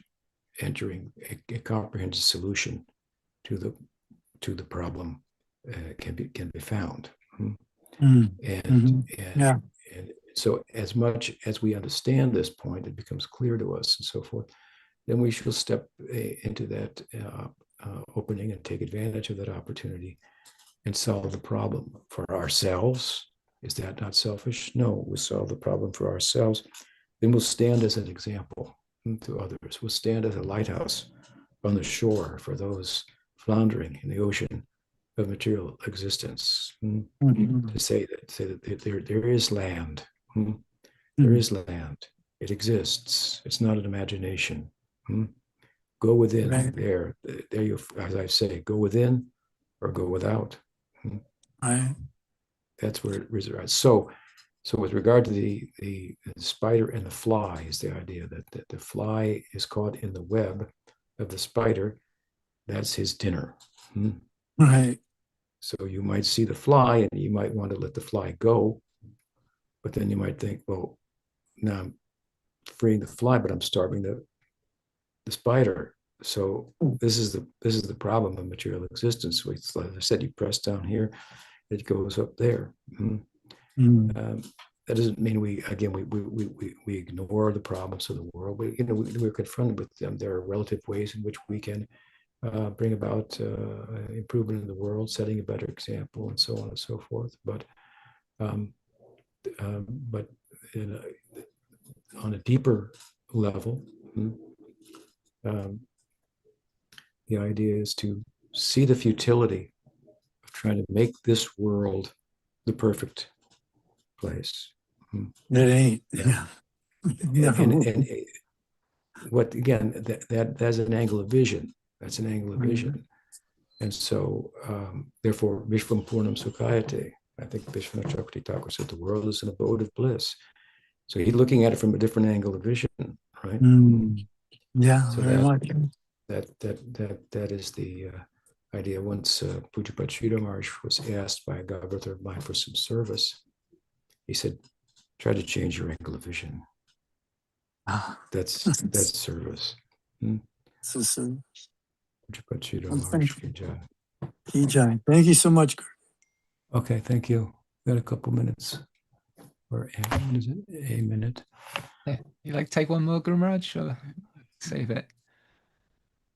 entering a comprehensive solution to the problem can be found. And so as much as we understand this point, it becomes clear to us and so forth, then we shall step into that opening and take advantage of that opportunity and solve the problem for ourselves. Is that not selfish? No, we'll solve the problem for ourselves. Then we'll stand as an example to others. We'll stand as a lighthouse on the shore for those floundering in the ocean of material existence. To say that there is land. There is land. It exists. It's not an imagination. Go within. Right. There you, as I say, go within or go without. Right. That's where it resides. So with regard to the spider and the fly, is the idea that the fly is caught in the web of the spider. That's his dinner. Right. So you might see the fly and you might want to let the fly go, but then you might think, well, now I'm freeing the fly, but I'm starving the spider. So this is the problem of material existence. So it's, like I said, you press down here, it goes up there. That doesn't mean we ignore the problems of the world. We're confronted with them. There are relative ways in which we can bring about improvement in the world, setting a better example, and so on and so forth. But on a deeper level, the idea is to see the futility of trying to make this world the perfect place. It ain't. Yeah. And what, again, that's an angle of vision. That's an angle of vision. And so, therefore, Vishvam Purnam Sukhayate. I think Vishwanath Chakravarti Thakur said the world is an abode of bliss. So he's looking at it from a different angle of vision, right? Yeah, so very much. That is the idea. Once Pujapat Sridhar Maharaj was asked by a governor of mine for some service, he said, try to change your angle of vision. That's service. Pujapat Sridhar Maharaj ki jai. Thank you so much. Okay, thank you. Got a couple minutes. Or is it a minute? Yeah. You like take one more, Guru Maharaj, or save it?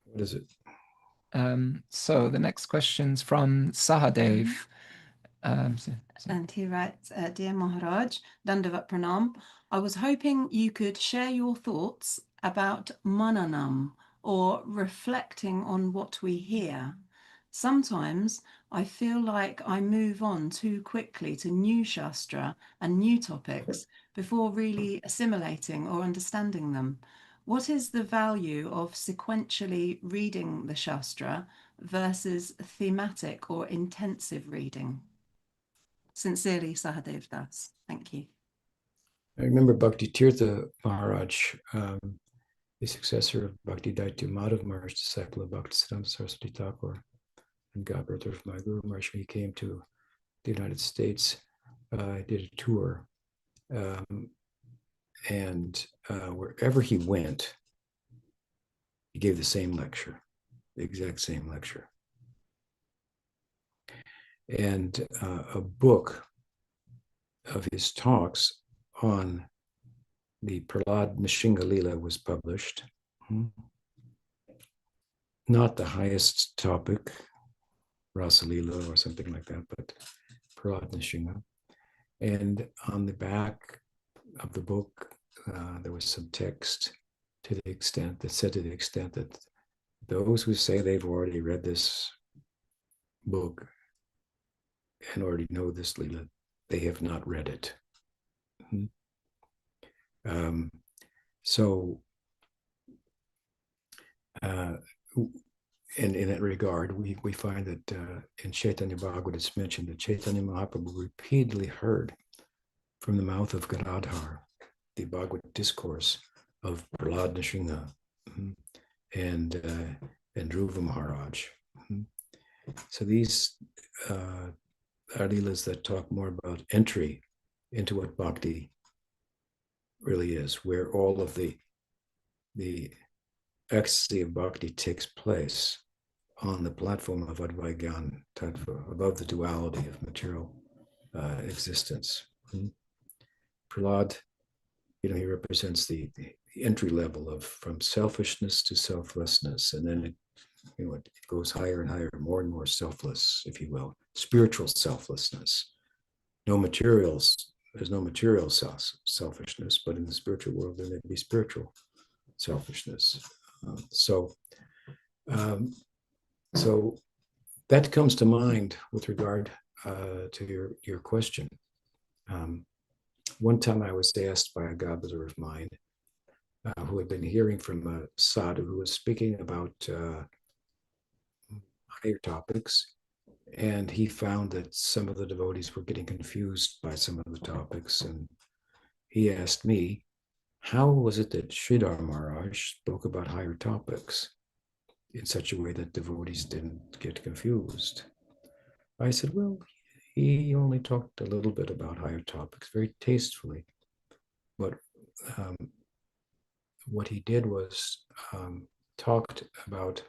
What is it? So the next question's from Sahadev. And he writes, Dear Maharaj, Dandavat Pranam, I was hoping you could share your thoughts about Mananam, or reflecting on what we hear. Sometimes I feel like I move on too quickly to new Shastra and new topics before really assimilating or understanding them. What is the value of sequentially reading the Shastra versus thematic or intensive reading? Sincerely, Sahadev Das. Thank you. I remember Bhakti Tirtha Maharaj, the successor of Bhakti Daitya Madhav Maharaj, disciple of Bhaktisiddhanta Saraswati Thakur, and godbrother of my Guru Maharaj. When he came to the United States, I did a tour. And wherever he went, he gave the same lecture, the exact same lecture. And a book of his talks on the Prahlad Nrisingha Lila was published. Not the highest topic, Rasalila or something like that, but Prahlad Nrisingha. And on the back of the book, there was some text to the extent that those who say they've already read this book and already know this Leela, they have not read it. So in that regard, we find that in Chaitanya Bhagavad it's mentioned that Chaitanya Mahaprabhu repeatedly heard from the mouth of Gadadhar the Bhagavad discourse of Prahlad Nrisingha and Dhruva Maharaj. So these are leelas that talk more about entry into what bhakti really is, where all of the ecstasy of bhakti takes place on the platform of Advaigyan Tattva, above the duality of material existence. Prahlad, he represents the entry level of from selfishness to selflessness, and then it goes higher and higher, more and more selfless, if you will, spiritual selflessness. There's no material selfishness, but in the spiritual world there may be spiritual selfishness. So that comes to mind with regard to your question. One time I was asked by a godbrother of mine who had been hearing from a sadhu who was speaking about higher topics, and he found that some of the devotees were getting confused by some of the topics, and he asked me, how was it that Sridhar Maharaj spoke about higher topics in such a way that devotees didn't get confused? I said, well, he only talked a little bit about higher topics, very tastefully. But what he did was talked about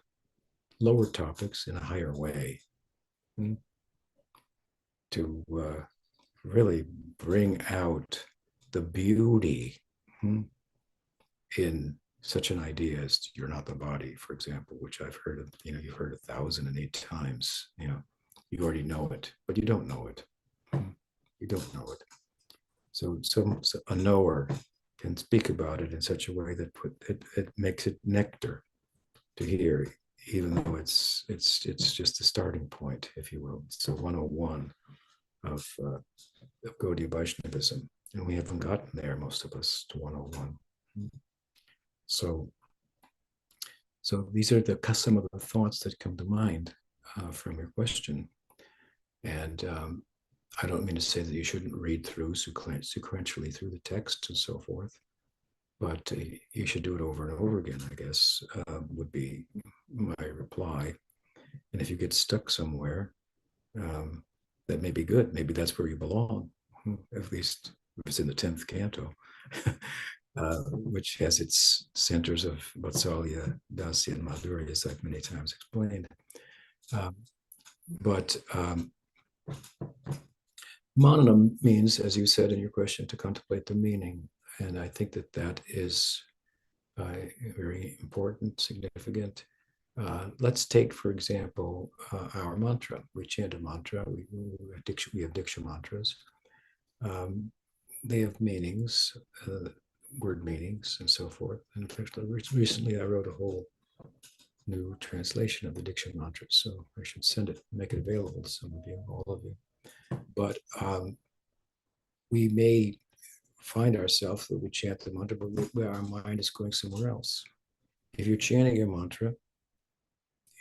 lower topics in a higher way to really bring out the beauty in such an idea as you're not the body, for example, which I've heard of, you've heard 1,008 times, you already know it, but you don't know it. You don't know it. So a knower can speak about it in such a way that it makes it nectar to hear, even though it's just the starting point, if you will. It's a 101 of Gaudiya Vaishnavism, and we haven't gotten there, most of us, to 101. So these are some of the thoughts that come to mind from your question. And I don't mean to say that you shouldn't read through sequentially through the text and so forth, but you should do it over and over again, I guess, would be my reply. And if you get stuck somewhere, that may be good. Maybe that's where you belong, at least if it's in the 10th canto, which has its centers of Vatsalya, Dasya, and Madhurya, as I've many times explained. But Mananam means, as you said in your question, to contemplate the meaning. And I think that is very important, significant. Let's take, for example, our mantra. We chant a mantra. We have Diksha mantras. They have meanings, word meanings, and so forth. And in fact, recently I wrote a whole new translation of the Diksha mantra, so I should send it, make it available to some of you, all of you. But we may find ourselves that we chant the mantra, but our mind is going somewhere else. If you're chanting your mantra,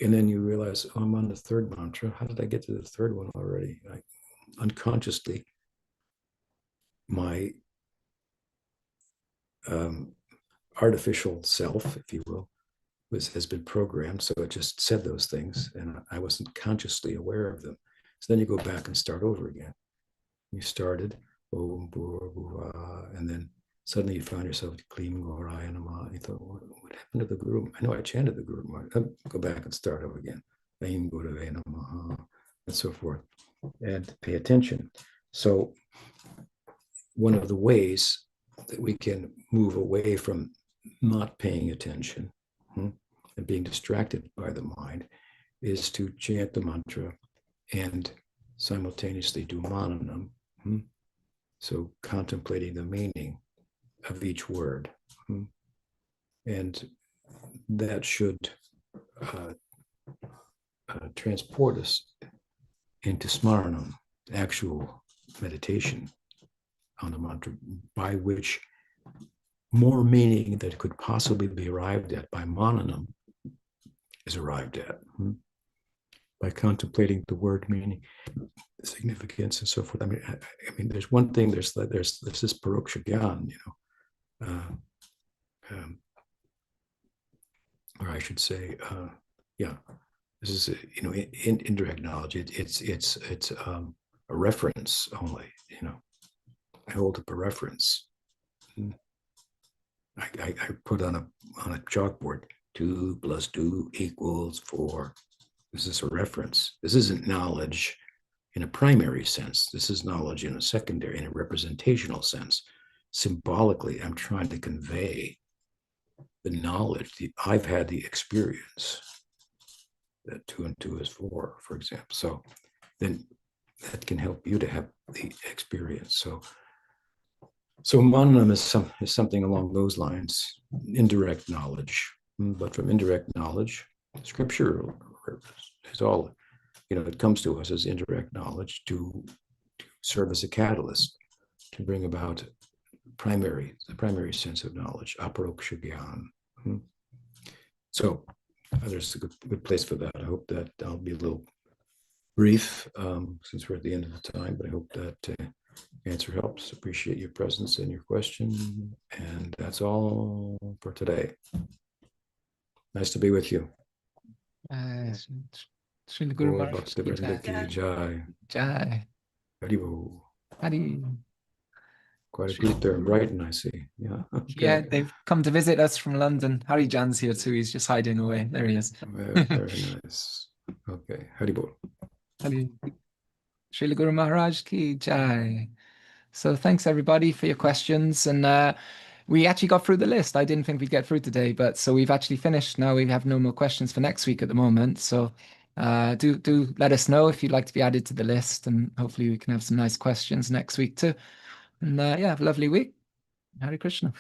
and then you realize, oh, I'm on the third mantra. How did I get to the third one already? Unconsciously, my artificial self, if you will, has been programmed. So it just said those things, and I wasn't consciously aware of them. So then you go back and start over again. You started, Om Bhur Bhuva, and then suddenly you found yourself Klim Gauraya Namah, and you thought, what happened to the Guru? I know I chanted the Guru Maharaja. Go back and start over again. Aim Gurave Namaha, and so forth. And pay attention. So one of the ways that we can move away from not paying attention and being distracted by the mind is to chant the mantra and simultaneously do Mananam. So contemplating the meaning of each word. And that should transport us into Smaranam, actual meditation on the mantra, by which more meaning that could possibly be arrived at by Mananam is arrived at. By contemplating the word meaning, significance, and so forth. I mean, there's one thing. There's this paroksha gyan, or I should say, this is indirect knowledge. It's a reference only. I hold up a reference. I put on a chalkboard 2 + 2 = 4. This is a reference. This isn't knowledge in a primary sense. This is knowledge in a secondary, in a representational sense. Symbolically, I'm trying to convey the knowledge. I've had the experience that 2 and 2 is 4, for example. So then that can help you to have the experience. So Mananam is something along those lines, indirect knowledge. But from indirect knowledge, scripture is all, it comes to us as indirect knowledge to serve as a catalyst to bring about the primary sense of knowledge, aparoksha gyan. So there's a good place for that. I hope that I'll be a little brief since we're at the end of the time, but I hope that answer helps. Appreciate your presence and your question. And that's all for today. Nice to be with you. Sri Guru Maharaja Bhaktivinoda ki jai. Jai. Haribo. Hari. Quite a group there in Brighton, I see. Yeah. Okay. Yeah, they've come to visit us from London. Hari Jan's here too. He's just hiding away. There he is. Very nice. Okay. Haribo. Hari. Sri Guru Maharaj ki jai. So thanks everybody for your questions. And we actually got through the list. I didn't think we'd get through today, but so we've actually finished. Now we have no more questions for next week at the moment. So do let us know if you'd like to be added to the list, and hopefully we can have some nice questions next week too. And have a lovely week. Hare Krishna.